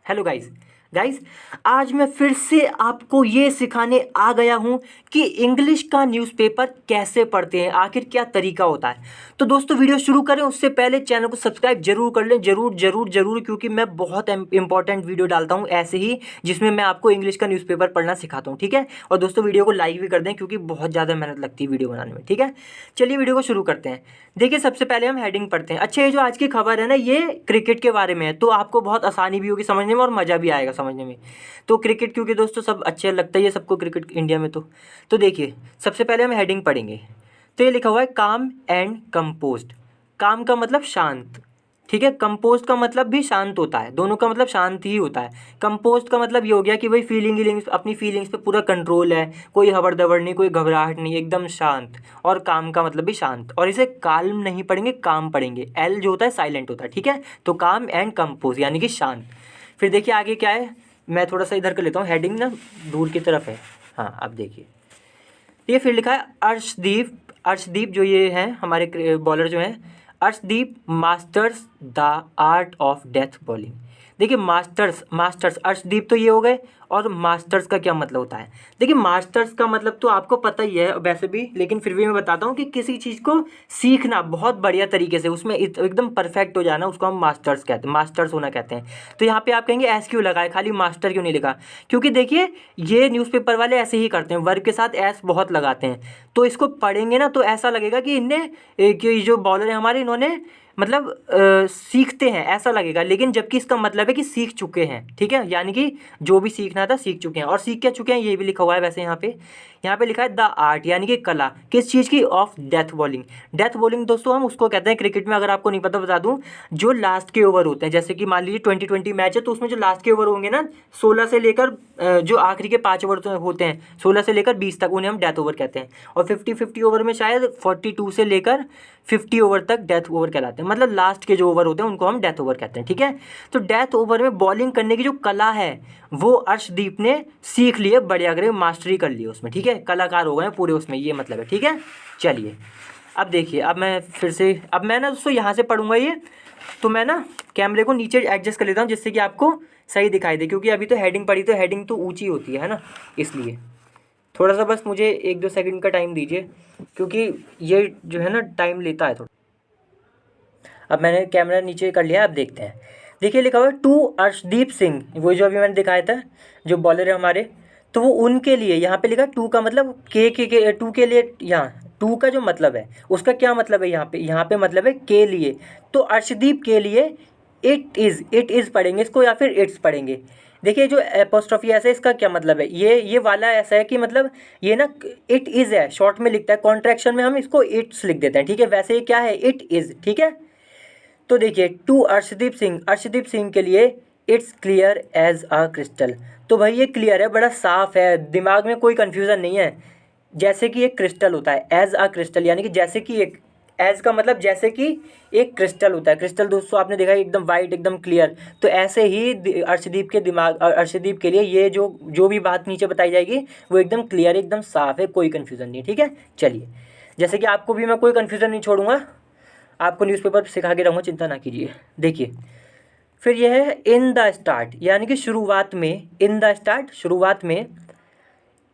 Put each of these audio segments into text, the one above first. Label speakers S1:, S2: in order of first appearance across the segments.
S1: Hello guys guys आज मैं फिर से आपको ये सिखाने आ गया हूँ कि इंग्लिश का न्यूज़पेपर कैसे पढ़ते हैं, आखिर क्या तरीका होता है। तो दोस्तों वीडियो शुरू करें उससे पहले चैनल को सब्सक्राइब जरूर कर लें, जरूर जरूर जरूर, क्योंकि मैं बहुत इंपॉर्टेंट वीडियो डालता हूँ ऐसे ही, जिसमें मैं आपको इंग्लिश का न्यूज़पेपर पढ़ना सिखाता हूँ। ठीक है, और दोस्तों वीडियो को लाइक भी कर दें क्योंकि बहुत ज़्यादा मेहनत लगती है वीडियो बनाने में। ठीक है, चलिए वीडियो को शुरू करते हैं। देखिए सबसे पहले हम हेडिंग पढ़ते हैं। अच्छा, ये जो आज की खबर है ना, ये क्रिकेट के बारे में है, तो आपको बहुत आसानी भी होगी समझने में और मज़ा भी आएगा समझने में। तो क्रिकेट, क्योंकि दोस्तों सब अच्छे लगता ही है सबको क्रिकेट इंडिया में। तो देखिए सबसे पहले हम हेडिंग पढ़ेंगे। तो ये लिखा हुआ है काम एंड कंपोस्ट। काम का मतलब शांत, ठीक है। कंपोस्ट का मतलब भी शांत होता है, दोनों का मतलब शांत ही होता है। कंपोस्ट का मतलब ये हो गया कि भाई फीलिंग्स, अपनी फीलिंग्स पे पूरा कंट्रोल है, कोई हबड़ दबड़ नहीं, कोई घबराहट नहीं, एकदम शांत। और काम का मतलब भी शांत, और इसे काल्म नहीं पढ़ेंगे, काम पढ़ेंगे। एल जो होता है साइलेंट होता है, ठीक है। तो काम एंड कंपोज यानी कि शांत। फिर देखिए आगे क्या है, मैं थोड़ा सा इधर कर लेता हूँ, हेडिंग ना दूर की तरफ है। हाँ अब देखिए, ये फिर लिखा है अर्शदीप। अर्शदीप जो ये हैं हमारे बॉलर जो हैं, Arshdeep masters the art of death bowling. देखिए मास्टर्स, मास्टर्स अर्शदीप तो ये हो गए, और मास्टर्स का क्या मतलब होता है। देखिए मास्टर्स का मतलब तो आपको पता ही है वैसे भी, लेकिन फिर भी मैं बताता हूँ कि किसी चीज़ को सीखना बहुत बढ़िया तरीके से, उसमें एकदम परफेक्ट हो जाना, उसको हम मास्टर्स कहते हैं, मास्टर्स होना कहते हैं। तो यहाँ पे आप कहेंगे एस क्यों लगाए, खाली मास्टर क्यों नहीं लिखा। क्योंकि देखिए ये न्यूज़पेपर वाले ऐसे ही करते हैं, वर्ब के साथ एस बहुत लगाते हैं। तो इसको पढ़ेंगे ना तो ऐसा लगेगा कि इनने कि जो बॉलर है हमारे, इन्होंने मतलब सीखते हैं ऐसा लगेगा, लेकिन जबकि इसका मतलब है कि सीख चुके हैं। ठीक है, यानी कि जो भी सीखना था सीख चुके हैं। और सीख क्या चुके हैं ये भी लिखा हुआ है वैसे यहाँ पे लिखा है द आर्ट यानी कि कला, किस चीज़ की, of death bowling. Death bowling दोस्तों हम उसको कहते हैं क्रिकेट में, अगर आपको नहीं पता बता दूं, जो लास्ट के ओवर होते हैं। जैसे कि मान लीजिए 2020 मैच है, तो उसमें जो लास्ट के ओवर होंगे ना 16 से लेकर जो आखिरी के 5 ओवर होते हैं 16 से लेकर 20 तक, उन्हें हम डेथ ओवर कहते हैं। और 50-50 ओवर में शायद 42 से लेकर 50 ओवर तक डेथ ओवर कहलाते हैं। मतलब लास्ट के जो ओवर होते हैं उनको हम डेथ ओवर कहते हैं। ठीक है, तो डेथ ओवर में बॉलिंग करने की जो कला है वो अर्शदीप ने सीख ली है, बढ़िया करे मास्टरी कर ली है उसमें। ठीक है, कलाकार हो गए पूरे उसमें, ये मतलब है। ठीक है, चलिए अब देखिए, अब मैं फिर से, अब मैं ना दोस्तों यहाँ से पढ़ूंगा ये, तो मैं ना कैमरे को नीचे एडजस्ट कर लेता हूँ जिससे कि आपको सही दिखाई दे, क्योंकि अभी तो हेडिंग पढ़ी, तो हेडिंग तो ऊंची होती है ना, इसलिए थोड़ा सा बस मुझे 1-2 सेकंड का टाइम दीजिए, क्योंकि ये जो है ना टाइम लेता है थोड़ा। अब मैंने कैमरा नीचे कर लिया, अब देखते हैं। देखिए लिखा हुआ है टू अर्शदीप सिंह, वो जो अभी मैंने दिखाया था जो बॉलर है हमारे, तो वो उनके लिए, यहाँ पे लिखा टू का मतलब के टू के लिए। यहाँ टू का जो मतलब है उसका क्या मतलब है, यहाँ पे मतलब है के लिए। तो अर्शदीप के लिए इट इज़ पढ़ेंगे इसको, या फिर इट्स पढ़ेंगे। देखिए जो एपोस्ट्रोफी ऐसा है, इसका क्या मतलब है, ये वाला ऐसा है कि मतलब ये ना इट इज़ है, शॉर्ट में लिखता है, कॉन्ट्रैक्शन में हम इसको इट्स लिख देते हैं। ठीक है, वैसे ये क्या है, इट इज़। ठीक है, तो देखिए टू अर्शदीप सिंह के लिए it's clear as a crystal. तो भाई ये क्लियर है, बड़ा साफ है, दिमाग में कोई कन्फ्यूज़न नहीं है। जैसे कि एक क्रिस्टल होता है, एज अ क्रिस्टल यानी कि जैसे कि एक, एज का मतलब जैसे कि एक क्रिस्टल होता है। क्रिस्टल दोस्तों आपने देखा है एकदम वाइट, एकदम क्लियर। तो ऐसे ही अर्शदीप के लिए ये जो भी बात नीचे बताई जाएगी वो एकदम क्लियर, एकदम साफ है, कोई कन्फ्यूज़न नहीं है। ठीक है, चलिए जैसे कि आपको भी मैं कोई कन्फ्यूज़न नहीं छोड़ूंगा, आपको न्यूज़पेपर सिखा के रहूँगा, चिंता ना कीजिए। देखिए फिर यह है इन द स्टार्ट, यानी कि शुरुआत में, इन द स्टार्ट शुरुआत में,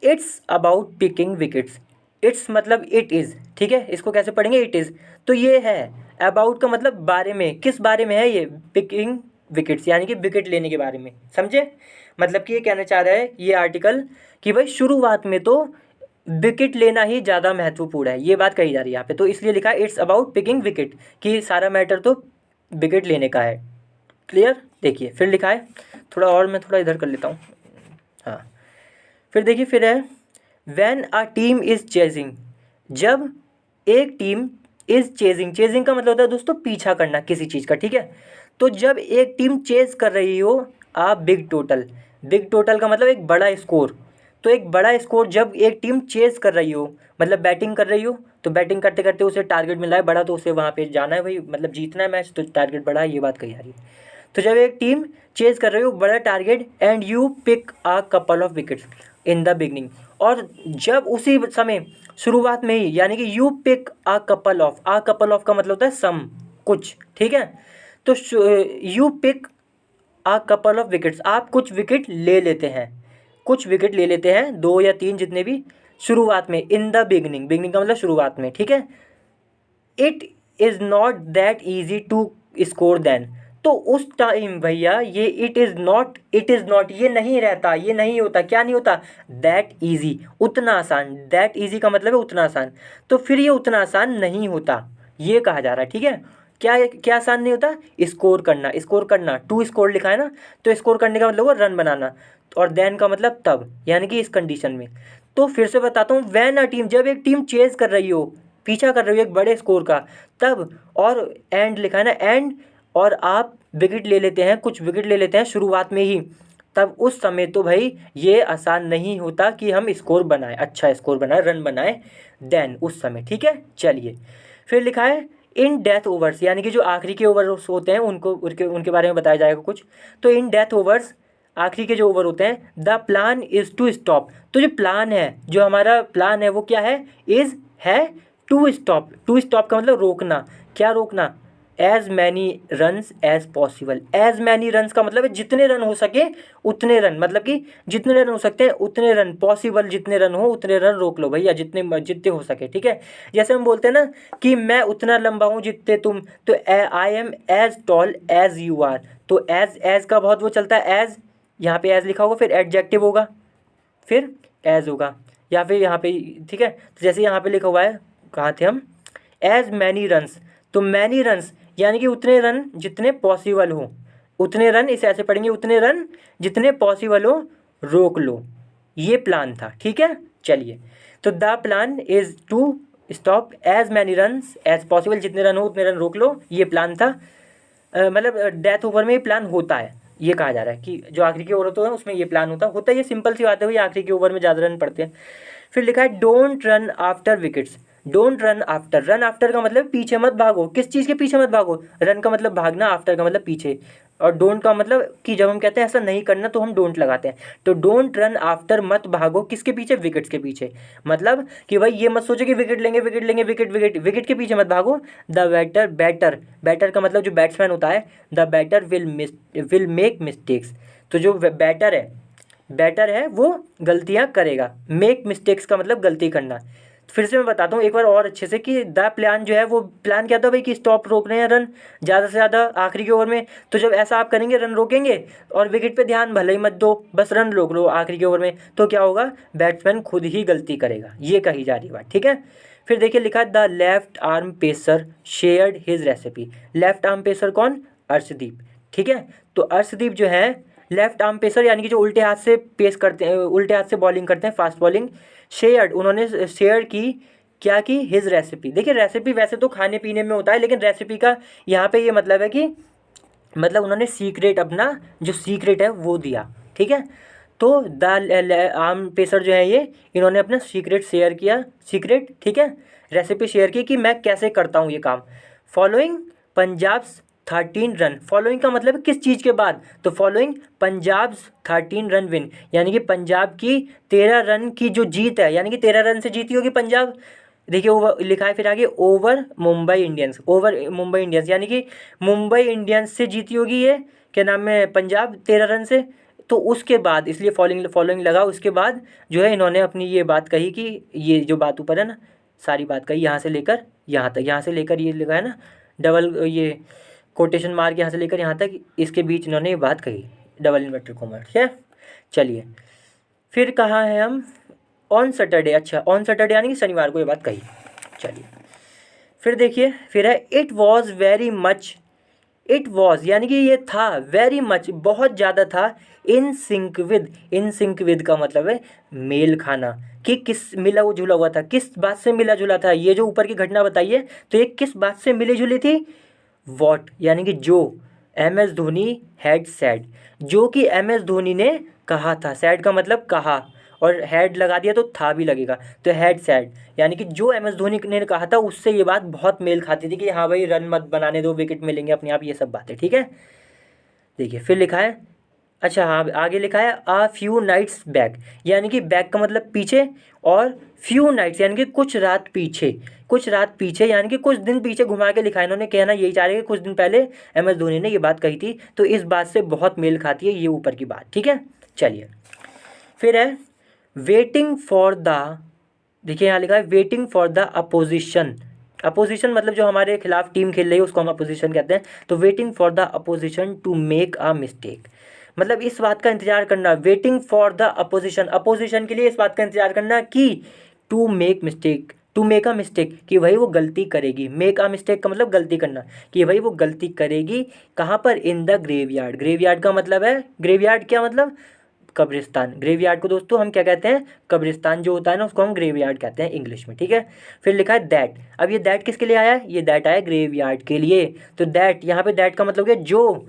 S1: it's about picking wickets. It's मतलब इट इज़, ठीक है, इसको कैसे पढ़ेंगे, इट इज़। तो ये है, अबाउट का मतलब बारे में, किस बारे में है ये, पिकिंग विकेट्स यानी कि विकेट लेने के बारे में, समझे। मतलब कि ये कहना चाह रहा है ये आर्टिकल कि भाई शुरुआत में तो विकेट लेना ही ज़्यादा महत्वपूर्ण है, ये बात कही जा रही है यहाँ पे। तो इसलिए लिखा है इट्स अबाउट पिकिंग विकेट, कि सारा मैटर तो विकेट लेने का है। क्लियर, देखिए फिर लिखा है, थोड़ा और मैं थोड़ा इधर कर लेता हूँ। हाँ, फिर देखिए फिर है when a team is chasing, जब एक टीम इज़ चेजिंग, चेजिंग का मतलब होता है दोस्तों पीछा करना किसी चीज़ का। ठीक है, तो जब एक टीम चेज कर रही हो आ बिग टोटल, बिग टोटल का मतलब एक बड़ा स्कोर। तो एक बड़ा स्कोर जब एक टीम चेज कर रही हो, मतलब बैटिंग कर रही हो, तो बैटिंग करते करते उसे टारगेट मिला है बड़ा, तो उसे वहाँ पे जाना है भाई, मतलब जीतना है मैच, तो टारगेट बड़ा है, ये बात कही जा रही है। तो जब एक टीम चेज कर रही हो बड़ा target, and you pick a couple of wickets in the beginning, और जब उसी समय शुरुआत में ही, यानी कि you pick a couple of का मतलब होता है सम, कुछ। ठीक है, तो you pick a couple of wickets, आप कुछ विकेट ले लेते हैं, कुछ विकेट ले लेते हैं, 2 या 3 जितने भी, शुरुआत में, इन द बिगनिंग, बिगनिंग का मतलब शुरुआत में, ठीक है। It is not that easy to score then, तो उस टाइम भैया ये इट इज़ नॉट ये नहीं रहता, ये नहीं होता, क्या नहीं होता, दैट ईजी, उतना आसान, दैट ईजी का मतलब है उतना आसान, तो फिर ये उतना आसान नहीं होता, ये कहा जा रहा है, ठीक है। क्या क्या आसान नहीं होता, स्कोर करना, स्कोर करना, टू स्कोर लिखा है ना, तो स्कोर करने का मतलब वो रन बनाना, और देन का मतलब तब, यानी कि इस कंडीशन में। तो फिर से बताता हूँ, व्हेन अ टीम, जब एक टीम चेज कर रही हो, पीछा कर रही हो एक बड़े स्कोर का, तब, और एंड लिखा है ना, एंड, और आप विकेट ले लेते हैं, कुछ विकेट ले लेते हैं शुरुआत में ही, तब उस समय तो भाई ये आसान नहीं होता कि हम स्कोर बनाएं, अच्छा स्कोर बनाएं, रन बनाएं, देन उस समय, ठीक है। चलिए, फिर लिखा है इन डेथ ओवर्स, यानी कि जो आखिरी के ओवर्स होते हैं उनको, उनके उनके बारे में बताया जाएगा कुछ। तो इन डेथ ओवर्स, आखिरी के जो ओवर होते हैं, the plan is to stop, तो जो प्लान है, जो हमारा प्लान है वो क्या है, इज़ है टू स्टॉप, टू स्टॉप का मतलब रोकना, क्या रोकना, as many runs as possible, as many runs का मतलब है जितने रन हो सके उतने रन, मतलब कि जितने रन हो सकते हैं उतने रन, पॉसिबल जितने रन हो उतने रन रोक लो भैया, जितने जितने हो सके, ठीक है। जैसे हम बोलते हैं ना कि मैं उतना लंबा हूँ जितने तुम, तो I am as tall as you are, तो एज का बहुत वो चलता है, एज, यहाँ पे एज लिखा होगा, फिर एडजेक्टिव होगा, फिर एज होगा, या फिर यहाँ पे, ठीक है। तो जैसे यहाँ पे लिखा हुआ है, कहाँ थे हम, एज मैनी रन्स, तो मैनी रन्स यानी कि उतने रन जितने पॉसिबल हो, उतने रन, इसे ऐसे पढ़ेंगे, उतने रन जितने पॉसिबल हो रोक लो, ये प्लान था, ठीक है। चलिए, तो the plan is to stop as many runs as possible, जितने रन हो उतने रन रोक लो, ये प्लान था। मतलब डेथ ओवर में ये प्लान होता है, ये कहा जा रहा है कि जो आखिरी के ओवर होते हैं उसमें ये प्लान होता है, ये सिंपल सी बात है भाई, आखिरी के ओवर में ज़्यादा रन पड़ते हैं। फिर लिखा है don't run after wickets, don't run after, run after का मतलब पीछे मत भागो, किस चीज़ के पीछे मत भागो, रन का मतलब भागना, आफ्टर का मतलब पीछे, और डोंट का मतलब कि जब हम कहते हैं ऐसा नहीं करना तो हम डोंट लगाते हैं, तो डोंट रन आफ्टर, मत भागो किसके पीछे, विकेट्स के पीछे, मतलब कि भाई ये मत सोचो कि विकेट लेंगे, विकेट लेंगे, विकेट विकेट विकेट के पीछे मत भागो। द बैटर, बैटर, बैटर का मतलब जो बैट्समैन होता है, the batter will make mistakes, तो जो बैटर है, बैटर है वो गलतियां करेगा, मेक मिस्टेक्स का मतलब गलती करना। फिर से मैं बताता हूँ एक बार और अच्छे से कि द प्लान जो है, वो प्लान क्या था भाई, कि स्टॉप रोक रहे हैं रन ज़्यादा से ज़्यादा आखिरी के ओवर में, तो जब ऐसा आप करेंगे, रन रोकेंगे और विकेट पे ध्यान भले ही मत दो, बस रन रोक लो आखिरी के ओवर में, तो क्या होगा, बैट्समैन खुद ही गलती करेगा, ये कही जा रही बात, ठीक है। फिर देखिए लिखा है the left arm pacer shared his recipe, left arm pacer कौन, अर्शदीप, ठीक है। तो अर्शदीप जो है लेफ्ट आर्म पेसर, यानी कि जो उल्टे हाथ से पेस करते हैं, उल्टे हाथ से बॉलिंग करते हैं, फास्ट बॉलिंग, शेयर्ड, उन्होंने शेयर की, क्या की, हिज रेसिपी। देखिए रेसिपी वैसे तो खाने पीने में होता है, लेकिन रेसिपी का यहाँ पे ये मतलब है कि, मतलब उन्होंने सीक्रेट, अपना जो सीक्रेट है वो दिया, ठीक है। तो द आर्म पेसर जो है ये, इन्होंने अपना सीक्रेट शेयर किया, सीक्रेट, ठीक है, रेसिपी शेयर की कि मैं कैसे करता हूँ ये काम। फॉलोइंग पंजाब 13 रन, फॉलोइंग का मतलब किस चीज़ के बाद, तो फॉलोइंग पंजाब 13 रन विन, यानी कि पंजाब की 13 रन की जो जीत है, यानी कि 13 रन से जीती होगी पंजाब। देखिए ओवर लिखा है फिर आगे, over Mumbai Indians, over Mumbai Indians, यानी कि मुंबई इंडियंस से जीती होगी ये, क्या नाम है, पंजाब 13 रन से। तो उसके बाद इसलिए फॉलोइंग फॉलोइंग लगा, उसके बाद जो है इन्होंने अपनी ये बात कही कि ये जो बात ऊपर है ना, सारी बात कही, यहाँ से लेकर यहाँ तक, यहाँ से लेकर ये लगा है ना डबल, ये कोटेशन मार के यहाँ से लेकर यहाँ तक, इसके बीच इन्होंने ये बात कही, डबल इन्वर्टेड कॉमा, ठीक है। चलिए, फिर कहाँ है हम, ऑन सैटरडे, अच्छा ऑन सैटरडे यानी कि शनिवार को ये बात कही। चलिए, फिर देखिए, फिर है it was very much, it was यानी कि ये था, वेरी मच बहुत ज़्यादा था, इन सिंक विद का मतलब है मेल खाना, कि किस मिला वो जुला हुआ था, किस बात से मिला जुला था, ये जो ऊपर की घटना बताइए तो ये किस बात से मिली जुली थी, वॉट यानी कि जो, M S Dhoni had said, जो कि एम एस धोनी ने कहा था, सैड का मतलब कहा, और हैड लगा दिया तो था भी लगेगा, तो हैड सैड यानी कि जो एम एस धोनी ने कहा था उससे ये बात बहुत मेल खाती थी कि हाँ भाई रन मत बनाने दो, विकेट मिलेंगे अपने आप, ये सब बातें, ठीक है। देखिए फिर लिखा है अच्छा हाँ, आगे लिखा है अ फ्यू नाइट्स बैक, यानी कि बैक का मतलब पीछे, और फ्यू नाइट्स यानी कि कुछ रात पीछे, कुछ रात पीछे यानी कि कुछ दिन पीछे घुमा के लिखा है। इन्होंने कहना यही चाह रहे हैं कि कुछ दिन पहले MS धोनी ने ये बात कही थी, तो इस बात से बहुत मेल खाती है ये ऊपर की बात, ठीक है। चलिए फिर है वेटिंग फॉर द, देखिए यहाँ लिखा है waiting for the opposition. Opposition मतलब जो हमारे खिलाफ टीम खेल रही है उसको हम अपोजिशन कहते हैं। तो waiting for the opposition to make a mistake, मतलब इस बात का इंतजार करना, waiting for the opposition, opposition के लिए इस बात का इंतजार करना कि to make mistake, to make a mistake, कि भाई वो गलती करेगी। मेक अ मिस्टेक का मतलब गलती करना, कि भाई वो गलती करेगी। कहाँ पर? In the graveyard. ग्रेवयार्ड का मतलब है, ग्रेवयार्ड क्या मतलब? कब्रिस्तान। ग्रेवयार्ड को दोस्तों हम क्या कहते हैं? कब्रिस्तान जो होता है ना, उसको हम ग्रेवयार्ड कहते हैं इंग्लिश में, ठीक है। फिर लिखा है दैट। अब ये दैट किसके लिए आया है? ये दैट आया ग्रेवयार्ड के लिए। तो दैट, यहाँ पे दैट का मतलब क्या? जो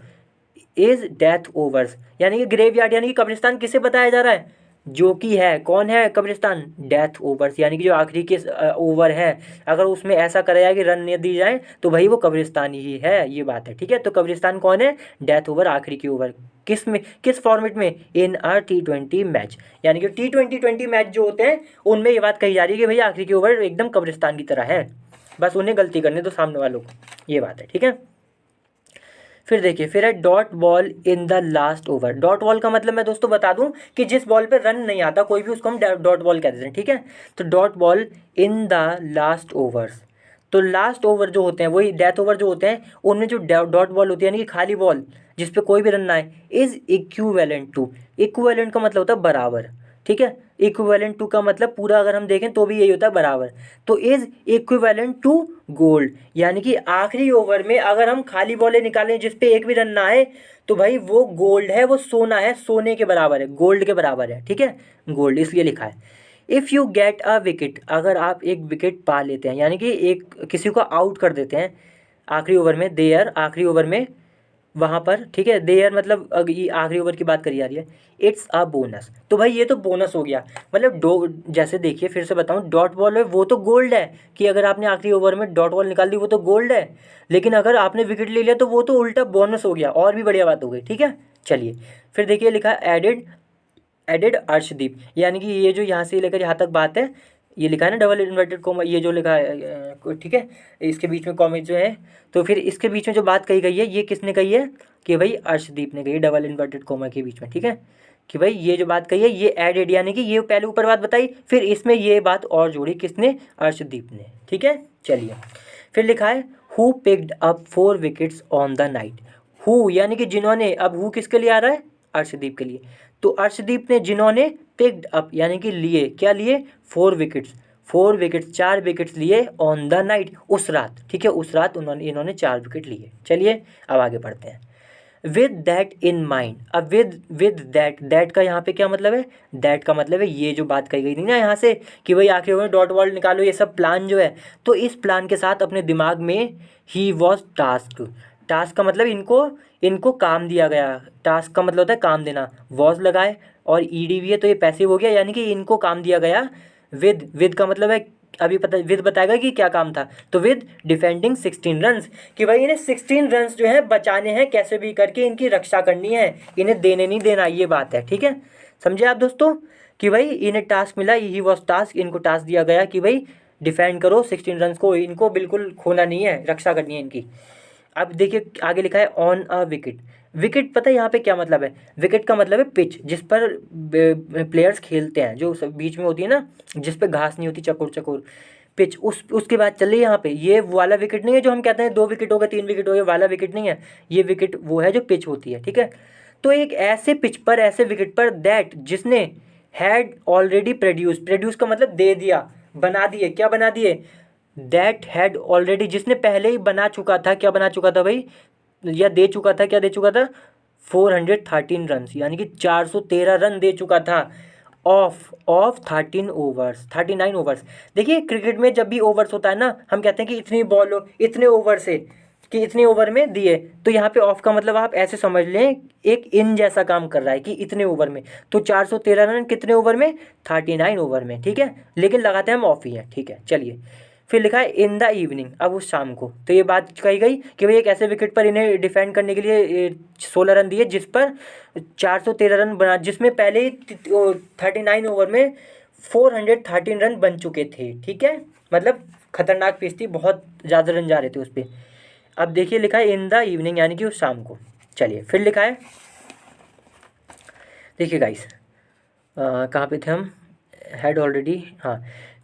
S1: इज डेथ ओवर्स, यानी कि ग्रेवयार्ड यानी कि कब्रिस्तान किसे बताया जा रहा है? जो कि है, कौन है कब्रिस्तान? डेथ ओवर्स, यानी कि जो आखिरी के ओवर है, अगर उसमें ऐसा करा जाए कि रन नहीं दी जाए तो भाई वो कब्रिस्तान ही है, ये बात है, ठीक है। तो कब्रिस्तान कौन है? डेथ ओवर, आखिरी के ओवर। किस में, किस फॉर्मेट में? इन अ T20 मैच, यानी कि T20 मैच जो होते हैं उनमें ये बात कही जा रही है कि भाई आखिरी के ओवर एकदम कब्रिस्तान की तरह है, बस उन्हें गलती करने दो सामने वालों को, ये बात है, ठीक है। फिर देखिए, फिर है dot ball in the last over. Dot ball का मतलब मैं दोस्तों बता दूं कि जिस बॉल पे रन नहीं आता कोई भी, उसको हम डॉट बॉल कहते हैं, ठीक है। तो dot ball in the last overs, तो लास्ट ओवर जो होते हैं वही डेथ ओवर जो होते हैं, उनमें जो डॉट बॉल होती है यानी कि खाली बॉल जिस पे कोई भी रन ना आए, इज इक्विवेलेंट टू, इक्विवेलेंट का मतलब होता है बराबर, ठीक है। इक्विवेलेंट टू का मतलब पूरा अगर हम देखें तो भी यही होता है, बराबर। तो इज इक्विवेलेंट टू गोल्ड, यानी कि आखिरी ओवर में अगर हम खाली बॉलें निकालें जिस पे एक भी रन ना आए, तो भाई वो गोल्ड है, वो सोना है, सोने के बराबर है, गोल्ड के बराबर है, ठीक है। गोल्ड इसलिए लिखा है। If you get a wicket, अगर आप एक विकेट पा लेते हैं, यानी कि एक किसी को आउट कर देते हैं आखिरी ओवर में, देयर आखिरी ओवर में, वहाँ पर, ठीक है। देयर मतलब ये आखिरी ओवर की बात करी जा रही है। इट्स अ बोनस, तो भाई ये तो बोनस हो गया, मतलब जैसे देखिए फिर से बताऊँ, डॉट बॉल है वो तो गोल्ड है, कि अगर आपने आखिरी ओवर में डॉट बॉल निकाल दी वो तो गोल्ड है, लेकिन अगर आपने विकेट ले लिया तो वो तो उल्टा बोनस हो गया, और भी बढ़िया बात हो गई, ठीक है। चलिए फिर देखिए लिखा है एडेड, एडेड अर्शदीप, यानी कि ये जो यहाँ से लेकर यहाँ तक बात है, ये लिखा है ना डबल इन्वर्टेड कॉमा, ये जो लिखा है ठीक है, इसके बीच में कॉमा जो है, तो फिर इसके बीच में जो बात कही गई है ये किसने कही है? कि भाई अर्शदीप ने कही, डबल इन्वर्टेड कॉमा के बीच में, ठीक है। कि भाई ये जो बात कही है ये एडेड, यानी कि ये पहले ऊपर बात बताई, फिर इसमें ये बात और जोड़ी, किसने? अर्शदीप ने, ठीक है। चलिए फिर लिखा है who picked up 4 wickets on the night. Who यानी कि जिन्होंने, अब हु किसके लिए आ रहा है? अर्शदीप के लिए। तो अर्शदीप ने, जिन्होंने पिक्ड अप यानी कि लिए, क्या लिए? 4 विकेट्स, 4 विकेट्स, 4 विकेट्स लिए ऑन द नाइट, उस रात, ठीक है, उस रात इन्होंने 4 विकेट लिए। चलिए अब आगे बढ़ते हैं। विद दैट इन माइंड, अब विद दैट, दैट का यहाँ पे क्या मतलब है? दैट का मतलब है ये जो बात कही गई थी ना यहाँ से कि भाई आखिरी ओवर में डॉट बॉल निकालो, ये सब प्लान जो है, तो इस प्लान के साथ अपने दिमाग में ही वॉज टास्क, टास्क का मतलब इनको, इनको काम दिया गया, टास्क का मतलब होता है काम देना, वॉज लगाए और ईडी भी है तो ये पैसिव हो गया, यानी कि इनको काम दिया गया। विद का मतलब है, अभी पता विद बताएगा कि क्या काम था, तो विद डिफेंडिंग 16 रन्स, कि भाई इन्हें 16 रन्स जो है बचाने हैं, कैसे भी करके इनकी रक्षा करनी है, इन्हें देने नहीं देना, ये बात है, ठीक है। समझे आप दोस्तों? कि भाई इन्हें टास्क मिला, ही वॉज टास्क, इनको टास्क दिया गया कि भाई डिफेंड करो 16 रन्स को, इनको बिल्कुल खोना नहीं है, रक्षा करनी है इनकी। अब देखिए आगे लिखा है ऑन अ विकेट। विकेट पता है यहाँ पे क्या मतलब है? विकेट का मतलब है पिच, जिस पर प्लेयर्स खेलते हैं, जो बीच में होती है ना, जिस पे घास नहीं होती, चकोर चकोर पिच, उसके बाद चल रही है यहाँ पे, ये वाला विकेट नहीं है जो हम कहते हैं 2 विकेट हो गए 3 विकेट हो गए, वाला विकेट नहीं है, ये विकेट वो है जो पिच होती है, ठीक है। तो एक ऐसे पिच पर, ऐसे विकेट पर, दैट जिसने हैड ऑलरेडी प्रोड्यूस, प्रोड्यूस का मतलब दे दिया, बना दिए, क्या बना दिए? दैट हैड ऑलरेडी, जिसने पहले ही बना चुका था, क्या बना चुका था भाई? या दे चुका था, क्या दे चुका था? 413 रन, यानी कि 413 रन दे चुका था ऑफ 13 ओवर्स, 39 ओवर्स। देखिए क्रिकेट में जब भी ओवर्स होता है ना, हम कहते हैं कि इतनी बॉल हो, इतने ओवर से, कि इतने ओवर में दिए, तो यहाँ पे ऑफ का मतलब आप ऐसे समझ लें, एक इन जैसा काम कर रहा है कि इतने ओवर में, तो 413 रन कितने ओवर में? 39 ओवर में, ठीक है, लेकिन लगाते हैं हम ऑफ ही है, ठीक है। चलिए फिर लिखा है इन द इवनिंग, अब उस शाम को। तो ये बात कही गई कि भाई एक ऐसे विकेट पर इन्हें डिफेंड करने के लिए 16 रन दिए जिस पर 413 रन बना, जिसमें पहले ही 39 ओवर में 413 रन बन चुके थे। ठीक है, मतलब खतरनाक पिच थी, बहुत ज़्यादा रन जा रहे थे उस पर। अब देखिए लिखा है इन द इवनिंग यानी कि उस शाम को। चलिए फिर लिखा है, देखिए गाइस कहाँ पे थे हम, हैड ऑलरेडी, हाँ,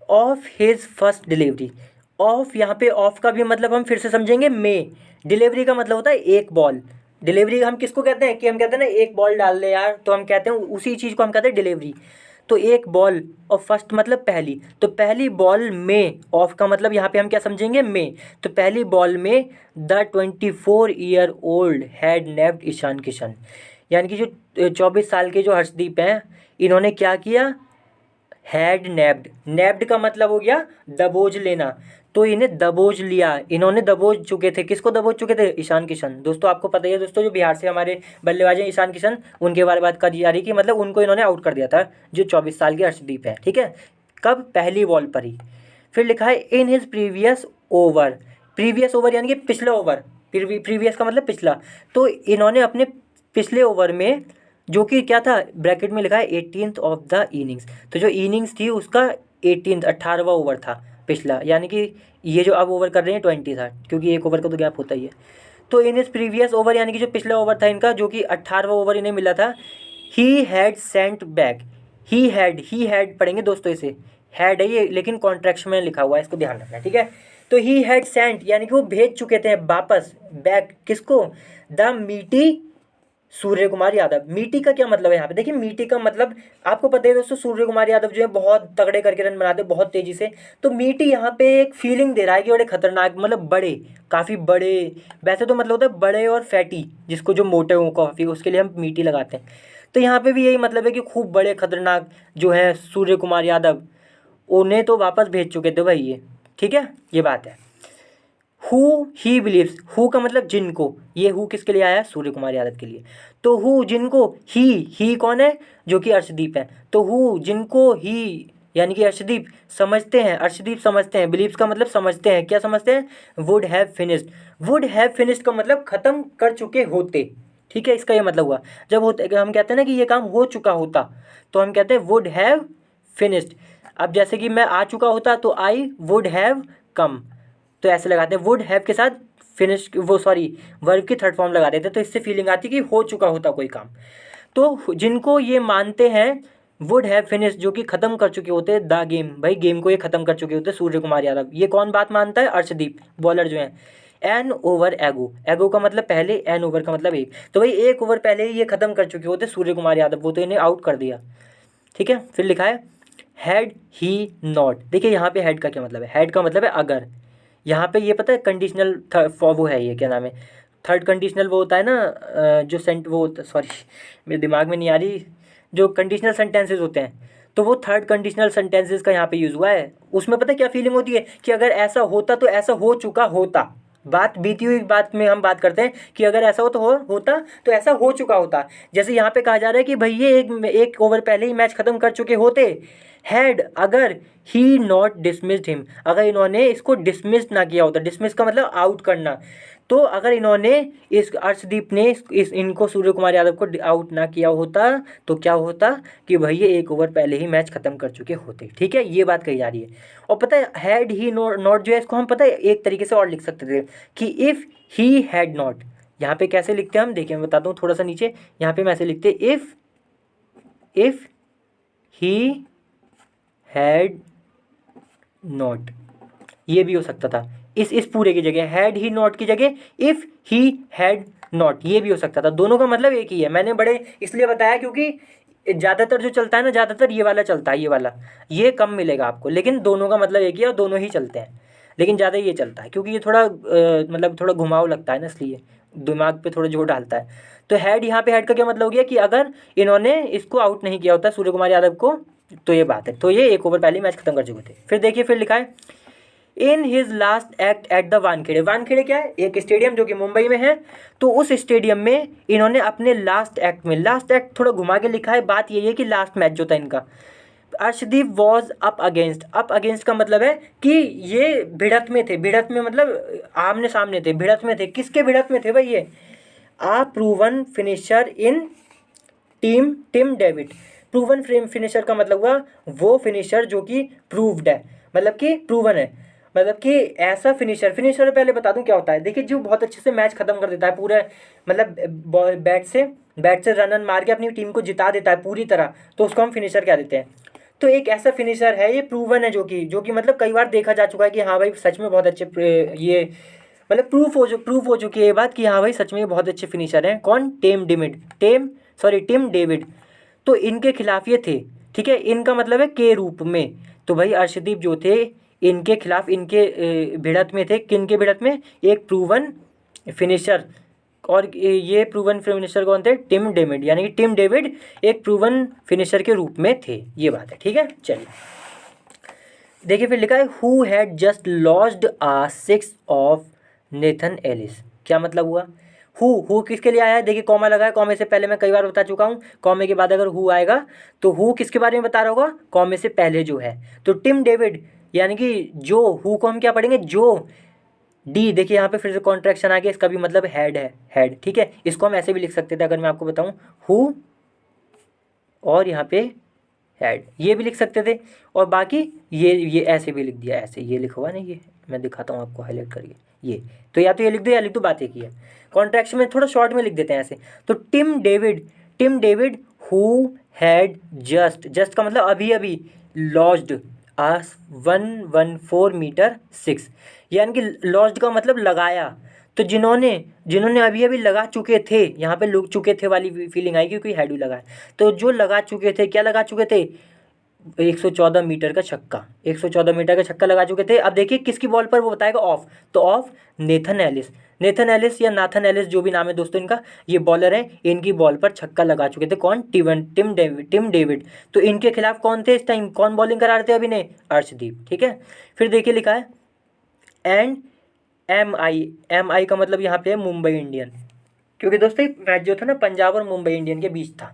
S1: of his first delivery. Of, यहाँ पे ऑफ का भी मतलब हम फिर से समझेंगे, मे। डिलीवरी का मतलब होता है एक बॉल। डिलीवरी हम किसको कहते हैं कि हम कहते हैं ना एक बॉल डाल दे यार, तो हम कहते हैं उसी चीज़ को हम कहते हैं डिलीवरी। तो एक बॉल और फर्स्ट मतलब पहली, तो पहली बॉल में, ऑफ का मतलब यहाँ पे हम क्या समझेंगे, में। तो पहली बॉल में the 24-year-old had nabbed Ishan Kishan, यानी कि जो 24 साल के जो हर्षदीप हैं, इन्होंने क्या किया, हैड नेप्ड। नेप्ड का मतलब हो गया दबोच लेना, तो इन्हें दबोच लिया, इन्होंने दबोच चुके थे। किसको दबोच चुके थे, ईशान किशन। दोस्तों आपको पता ही है दोस्तों, जो बिहार से हमारे बल्लेबाज हैं ईशान किशन, उनके बारे में बात करी जा रही कि मतलब उनको इन्होंने आउट कर दिया था, जो 24 साल के हर्षदीप है। ठीक है, कब, पहली बॉल पर ही। फिर लिखा है in his previous over. Previous over यानी कि पिछला ओवर, प्रीवियस का मतलब पिछला। तो इन्होंने अपने पिछले ओवर में, जो कि क्या था, ब्रैकेट में लिखा है 18th ऑफ द इनिंग्स, तो जो इनिंग्स थी उसका 18वां ओवर था पिछला, यानी कि ये जो अब ओवर कर रहे हैं 20 था, क्योंकि एक ओवर का तो गैप होता ही है। तो इन इस प्रीवियस ओवर यानी कि जो पिछला ओवर था इनका, जो कि 18वां ओवर इन्हें मिला था, he had sent back. He had पढ़ेंगे दोस्तों, इसे हैड है ये, लेकिन कॉन्ट्रैक्शन में लिखा हुआ है, इसको ध्यान रखना है। ठीक है, तो ही हैड सेंट यानी कि वो भेज चुके थे वापस, बैक किसको, द मीटी सूर्य कुमार यादव। मीटी का क्या मतलब है यहाँ पे, देखिए मीटी का मतलब आपको पता है दोस्तों, सूर्य कुमार यादव जो है बहुत तगड़े करके रन बनाते हैं बहुत तेजी से। तो मीटी यहाँ पे एक फीलिंग दे रहा है कि बड़े खतरनाक, मतलब बड़े, काफ़ी बड़े। वैसे तो मतलब होता है बड़े और फैटी, जिसको जो मोटे हो काफ़ी, उसके लिए हम मीटी लगाते हैं। तो यहाँ पे भी यही मतलब है कि खूब बड़े खतरनाक जो है सूर्य कुमार यादव, उन्हें तो वापस भेज चुके थे भाई ये। ठीक है, ये बात है। हु ही बिलीव्स, हु का मतलब जिनको, ये हु किसके लिए आया है, सूर्य कुमार यादव के लिए। तो हु जिनको, ही कौन है, जो कि अर्शदीप है। तो हु जिनको ही यानी कि अर्शदीप समझते हैं, अर्शदीप समझते हैं, बिलीव्स का मतलब समझते हैं, क्या समझते हैं, would have finished. Would have finished का मतलब खत्म कर चुके होते। ठीक है, इसका ये मतलब हुआ, जब होते हम कहते हैं ना कि ये काम हो चुका होता, तो हम कहते हैं वुड हैव फिनिश्ड। अब जैसे कि मैं आ चुका होता तो आई वुड हैव कम, तो ऐसे लगाते हैं वुड हैव के साथ फिनिश, वो सॉरी वर्ब की थर्ड फॉर्म लगा देते हैं, तो इससे फीलिंग आती है कि हो चुका होता कोई काम। तो जिनको ये मानते हैं वुड हैव फिनिश, जो कि खत्म कर चुके होते हैं द गेम, भाई गेम को ये खत्म कर चुके होते सूर्य कुमार यादव। ये कौन बात मानता है, अर्शदीप बॉलर जो है। एन ओवर एगो, एगो का मतलब पहले, एन ओवर का मतलब एक, तो भाई एक ओवर पहले ही ये खत्म कर चुके होते सूर्य कुमार यादव, वो तो इन्हें आउट कर दिया। ठीक है, फिर लिखा है हैड ही नॉट। देखिए यहाँ पे हैड का क्या मतलब है, हैड का मतलब है अगर। यहाँ पे ये पता है कंडीशनल वो है, ये क्या नाम है, थर्ड कंडीशनल वो होता है ना, जो सेंट वो सॉरी मेरे दिमाग में नहीं आ रही, जो कंडीशनल सेंटेंसेस होते हैं, तो वो थर्ड कंडीशनल सेंटेंसेस का यहाँ पे यूज़ हुआ है। उसमें पता है क्या फीलिंग होती है कि अगर ऐसा होता तो ऐसा हो चुका होता, बात बीती हुई बात में हम बात करते हैं कि अगर ऐसा हो तो होता तो ऐसा हो चुका होता। जैसे यहाँ पे कहा जा रहा है कि भाई ये एक ओवर पहले ही मैच खत्म कर चुके होते, हैड अगर ही नॉट डिसमिस्ड हिम, अगर इन्होंने इसको डिसमिस ना किया होता, डिसमिस का मतलब आउट करना, तो अगर इन्होंने इस अर्शदीप ने इनको सूर्य कुमार यादव को आउट ना किया होता तो क्या होता कि भाई ये एक ओवर पहले ही मैच खत्म कर चुके होते। ठीक है, ये बात कही जा रही है। और पता है हैड ही नॉट जो है, इसको हम पता है एक तरीके से और लिख सकते थे कि इफ़ ही हैड नॉट। यहाँ पे कैसे लिखते हैं हम, देखिए मैं बताता हूँ थोड़ा सा नीचे, यहाँ पे हम ऐसे लिखते इफ़ ही हैड नॉट, ये भी हो सकता था। इस पूरे की जगह हैड ही नॉट की जगह इफ़ ही हैड नॉट, ये भी हो सकता था। दोनों का मतलब एक ही है। मैंने बड़े इसलिए बताया क्योंकि ज़्यादातर जो चलता है ना, ज़्यादातर ये वाला चलता है, ये वाला, ये कम मिलेगा आपको, लेकिन दोनों का मतलब एक ही है और दोनों ही चलते हैं, लेकिन ज़्यादा ये चलता है क्योंकि ये थोड़ा मतलब थोड़ा घुमाव लगता है ना, इसलिए दिमाग पे थोड़ा जोर डालता है। तो हैड, यहाँ पे हैड का क्या मतलब हो गया कि अगर इन्होंने इसको आउट नहीं किया होता सूर्य कुमार यादव को, तो ये बात है, तो ये एक ओवर पहले मैच खत्म कर चुके थे। फिर देखिए, फिर लिखा है in his last act at the Wankhede. Wankhede क्या है, एक स्टेडियम जो कि मुंबई में है। तो उस स्टेडियम में इन्होंने अपने लास्ट एक्ट में, लास्ट एक्ट थोड़ा घुमा के लिखा है, बात यही है कि लास्ट मैच जो था इनका, अर्शदीप वॉज अप अगेंस्ट का मतलब है कि ये भिड़त में थे, भिड़त में मतलब आमने सामने थे, भिड़त में थे, किसके भिड़त में थे भाई ये, a proven finisher in Tim David. Proven finisher का मतलब हुआ वो फिनिशर जो कि प्रूव्ड है, मतलब कि प्रूवन है, मतलब कि ऐसा फिनिशर पहले बता दूं क्या होता है। देखिए जो बहुत अच्छे से मैच खत्म कर देता है पूरे, मतलब बैट से रन मार के अपनी टीम को जिता देता है पूरी तरह, तो उसको हम फिनिशर कह देते हैं। तो एक ऐसा फिनिशर है ये, प्रूवन है, जो कि मतलब कई बार देखा जा चुका है कि हाँ भाई सच में बहुत अच्छे ये मतलब प्रूफ हो चुकी है ये बात कि हाँ भाई सच में ये बहुत अच्छे फिनिशर हैं। कौन, टिम डेविड। तो इनके खिलाफ ये थे, ठीक है, इनका मतलब है के रूप में। तो भाई अर्शदीप जो थे इनके खिलाफ, इनके भिड़त में थे, किन के भिड़त में, एक प्रूवन फिनिशर, और ये प्रूवन फिनिशर कौन थे, टिम डेविड, यानी कि टिम डेविड एक प्रूवन फिनिशर के रूप में थे, ये बात है, ठीक है। चलिए देखिए फिर लिखा है who had just lost a 6 off Nathan Ellis. क्या मतलब हुआ, हु किसके लिए आया है, देखिए कॉमा लगा है, कॉमे से पहले मैं कई बार बता चुका हूँ, कॉमे के बाद अगर हु आएगा तो हु किसके बारे में बता रहा होगा, कॉमे से पहले जो है। तो टिम डेविड यानी कि जो, हु को हम क्या पढ़ेंगे, जो डी, देखिए यहाँ पे फिर से कॉन्ट्रैक्शन आ गया, इसका भी मतलब हेड है, हेड, ठीक है। इसको हम ऐसे भी लिख सकते थे अगर मैं आपको बताऊँ, हु और यहाँ पे हेड, ये भी लिख सकते थे, और बाकी ये ऐसे भी लिख दिया, ऐसे ये लिखा हुआ ना, ये मैं दिखाता हूँ आपको हाईलाइट करके, ये तो या तो ये लिख दो या लिख दो, बात एक ही है। कॉन्ट्रैक्शन में थोड़ा शॉर्ट में लिख देते हैं ऐसे। तो Tim David who had just का मतलब अभी अभी, लॉस्ड आ 114 मीटर 6, यानी कि लॉस्ड का मतलब लगाया, तो जिन्होंने अभी अभी लगा चुके थे, यहाँ पे लुक चुके थे वाली फीलिंग आई क्योंकि हेड भी लगा है। तो जो लगा चुके थे, क्या लगा चुके थे, 114 मीटर का छक्का, 114 मीटर का छक्का लगा चुके थे। अब देखिए किसकी बॉल पर, वो बताएगा ऑफ, तो ऑफ नेथन एलिस या नाथन एलिस जो भी नाम है दोस्तों इनका, ये बॉलर है, इनकी बॉल पर छक्का लगा चुके थे। कौन, टिम डेविड। तो इनके खिलाफ कौन थे इस टाइम, कौन बॉलिंग करा रहे थे अभी ने, अर्शदीप, ठीक है। फिर देखिए लिखा है एंड एम आई का मतलब यहाँ पे है मुंबई इंडियन, क्योंकि दोस्तों मैच जो था ना पंजाब और मुंबई इंडियन के बीच था।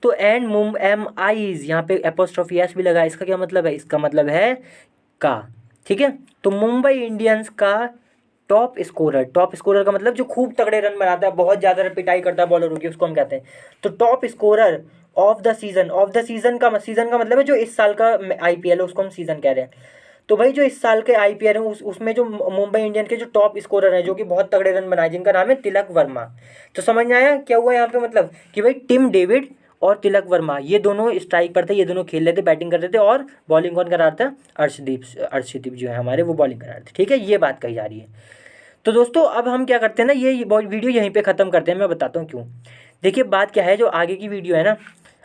S1: तो एंड एम आईज, यहाँ पे एपोस्ट्रोफी एस भी लगा है, इसका क्या मतलब है, इसका मतलब है का, ठीक है। तो मुंबई इंडियंस का टॉप स्कोरर का मतलब जो खूब तगड़े रन बनाता है, बहुत ज़्यादा पिटाई करता है बॉलरों की, उसको हम कहते हैं। तो top scorer of the season का मतलब है जो इस साल का आईपीएल है उसको हम सीजन कह रहे हैं। तो भाई जो इस साल के आईपीएल है उसमें जो मुंबई इंडियन के जो टॉप स्कोरर हैं जो कि बहुत तगड़े रन बनाए, जिनका नाम है तिलक वर्मा। तो समझ में आया क्या हुआ यहाँ पे, मतलब कि भाई टिम डेविड और तिलक वर्मा ये दोनों स्ट्राइक पर थे, ये दोनों खेल रहे थे, बैटिंग कर रहे थे, और बॉलिंग कौन करा रहा था, अर्शदीप जो है हमारे वो बॉलिंग करा रहे थे, ठीक है, ये बात कही जा रही है। तो दोस्तों अब हम क्या करते हैं ना, ये वीडियो यहीं पे ख़त्म करते हैं, मैं बताता हूँ क्यों। देखिए बात क्या है, जो आगे की वीडियो है ना,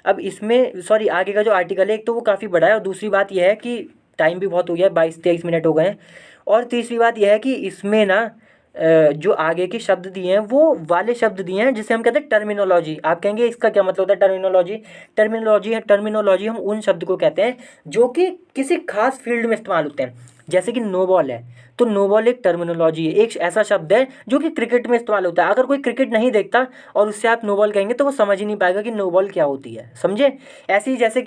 S1: अब इसमें सॉरी आगे का जो आर्टिकल है एक तो वो काफ़ी बड़ा है, और दूसरी बात यह है कि टाइम भी बहुत हो गया है, 22-23 मिनट हो गए हैं। और तीसरी बात यह है कि इसमें ना जो आगे के शब्द दिए हैं वो वाले शब्द दिए हैं जिसे हम कहते हैं टर्मिनोलॉजी। आप कहेंगे इसका क्या मतलब होता है टर्मिनोलॉजी हम उन शब्द को कहते हैं जो कि किसी खास फील्ड में इस्तेमाल होते हैं। जैसे कि नो बॉल है, तो नो बॉल एक टर्मिनोलॉजी है, एक ऐसा शब्द है जो कि क्रिकेट में इस्तेमाल होता है। अगर कोई क्रिकेट नहीं देखता और उससे आप नो बॉल कहेंगे तो वो समझ ही नहीं पाएगा कि नो बॉल क्या होती है, समझे। ऐसे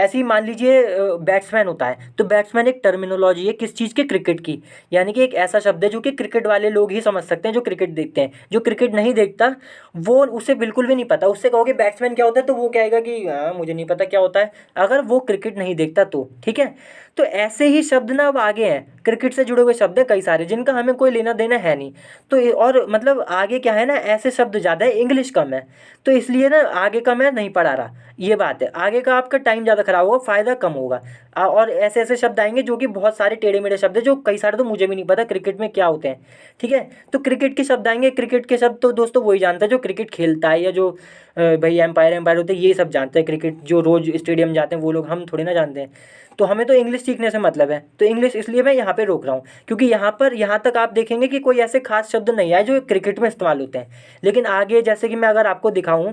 S1: ही मान लीजिए बैट्समैन होता है, तो बैट्समैन एक टर्मिनोलॉजी है किस चीज़ के, क्रिकेट की, यानी कि एक ऐसा शब्द है जो कि क्रिकेट वाले लोग ही समझ सकते हैं जो क्रिकेट देखते हैं। जो क्रिकेट नहीं देखता वो, उसे बिल्कुल भी नहीं पता, उससे कहोगे बैट्समैन क्या होता है तो वो कहेगा कि हाँ मुझे नहीं पता क्या होता है, अगर वो क्रिकेट नहीं देखता तो, ठीक है। तो ऐसे ही शब्द ना अब आगे हैं, क्रिकेट से जुड़े हुए शब्द हैं कई सारे जिनका हमें कोई लेना देना है नहीं। तो और मतलब आगे क्या है ना, ऐसे शब्द ज़्यादा है, इंग्लिश कम है, तो इसलिए ना आगे का मैं नहीं पढ़ा रहा, ये बात है। आगे का आपका टाइम ज़्यादा खराब होगा, फ़ायदा कम होगा। और ऐसे ऐसे शब्द आएंगे जो कि बहुत सारे टेढ़े मेढ़े शब्द हैं, जो कई सारे तो मुझे भी नहीं पता क्रिकेट में क्या होते हैं, ठीक है। तो क्रिकेट के शब्द आएंगे, क्रिकेट के शब्द तो दोस्तों वही जानता है जो क्रिकेट खेलता है, या जो भाई एम्पायर होते हैं ये सब जानते हैं क्रिकेट, जो रोज़ स्टेडियम जाते हैं वो लोग, हम थोड़ी ना जानते हैं। तो हमें तो इंग्लिश सीखने से मतलब है, तो इंग्लिश इसलिए मैं यहाँ पे रोक रहा हूँ, क्योंकि यहाँ तक आप देखेंगे कि कोई ऐसे खास शब्द नहीं आए जो क्रिकेट में इस्तेमाल होते हैं। लेकिन आगे जैसे कि मैं अगर आपको दिखाऊँ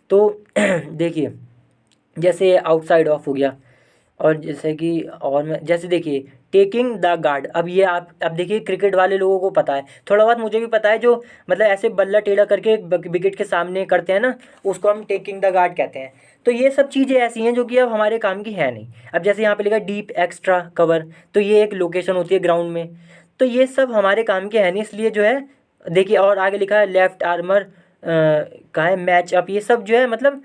S1: तो देखिए जैसे आउटसाइड ऑफ हो गया, और जैसे कि और मैं जैसे देखिए टेकिंग द गार्ड, अब ये आप अब देखिए क्रिकेट वाले लोगों को पता है, थोड़ा बहुत मुझे भी पता है, जो मतलब ऐसे बल्ला टेढ़ा करके विकेट के सामने करते हैं ना, उसको हम टेकिंग द गार्ड कहते हैं। तो ये सब चीज़ें ऐसी हैं जो कि अब हमारे काम की है नहीं। अब जैसे यहाँ पे लिखा डीप एक्स्ट्रा कवर, तो ये एक लोकेशन होती है ग्राउंड में। तो ये सब हमारे काम के है नहीं, इसलिए जो है देखिए, और आगे लिखा है लेफ्ट आर्मर का है मैच अप, ये सब जो है मतलब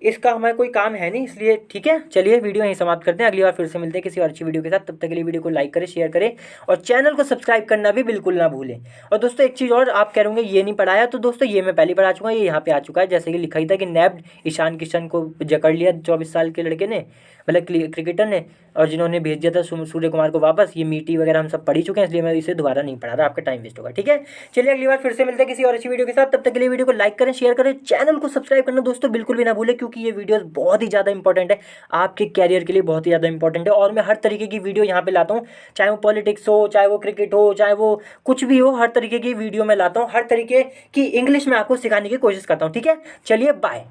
S1: इसका हमारा कोई काम है नहीं, इसलिए ठीक है। चलिए वीडियो यहीं समाप्त करते हैं, अगली बार फिर से मिलते हैं किसी और अच्छी वीडियो के साथ। तब तक के लिए वीडियो को लाइक करें, शेयर करें और चैनल को सब्सक्राइब करना भी बिल्कुल ना भूलें। और दोस्तों एक चीज़ और, आप कह रहे होंगे ये नहीं पढ़ाया, तो दोस्तों ये मैं पहले पढ़ा चुका हूँ, ये यहाँ पे आ चुका है। जैसे कि लिखा ही था कि नैब्ड ईशान किशन को जकड़ लिया 24 साल के लड़के ने, मतलब क्रिकेटर ने, और जिन्होंने भेज दिया था सूर्य कुमार को वापस। ये मीटी वगैरह हम सब पढ़ ही चुके हैं, इसलिए मैं इसे दोबारा नहीं पढ़ा रहा, आपका टाइम वेस्ट होगा, ठीक है। चलिए अगली बार फिर से मिलते हैं किसी और अच्छी वीडियो के साथ। तब तक के लिए वीडियो को लाइक करें, शेयर करें, चैनल को सब्सक्राइब करना दोस्तों बिल्कुल भी ना भूलें, क्योंकि ये वीडियोस बहुत ही ज़्यादा इंपॉर्टेंट है, आपके कैरियर के लिए बहुत ही ज़्यादा इंपॉर्टेंट है। और मैं हर तरीके की वीडियो यहाँ पे लाता हूँ, चाहे वो पॉलिटिक्स हो, चाहे वो क्रिकेट हो, चाहे वो कुछ भी हो, हर तरीके की वीडियो मैं लाता हूँ, हर तरीके की इंग्लिश में आपको सिखाने की कोशिश करता हूँ, ठीक है। चलिए बाय।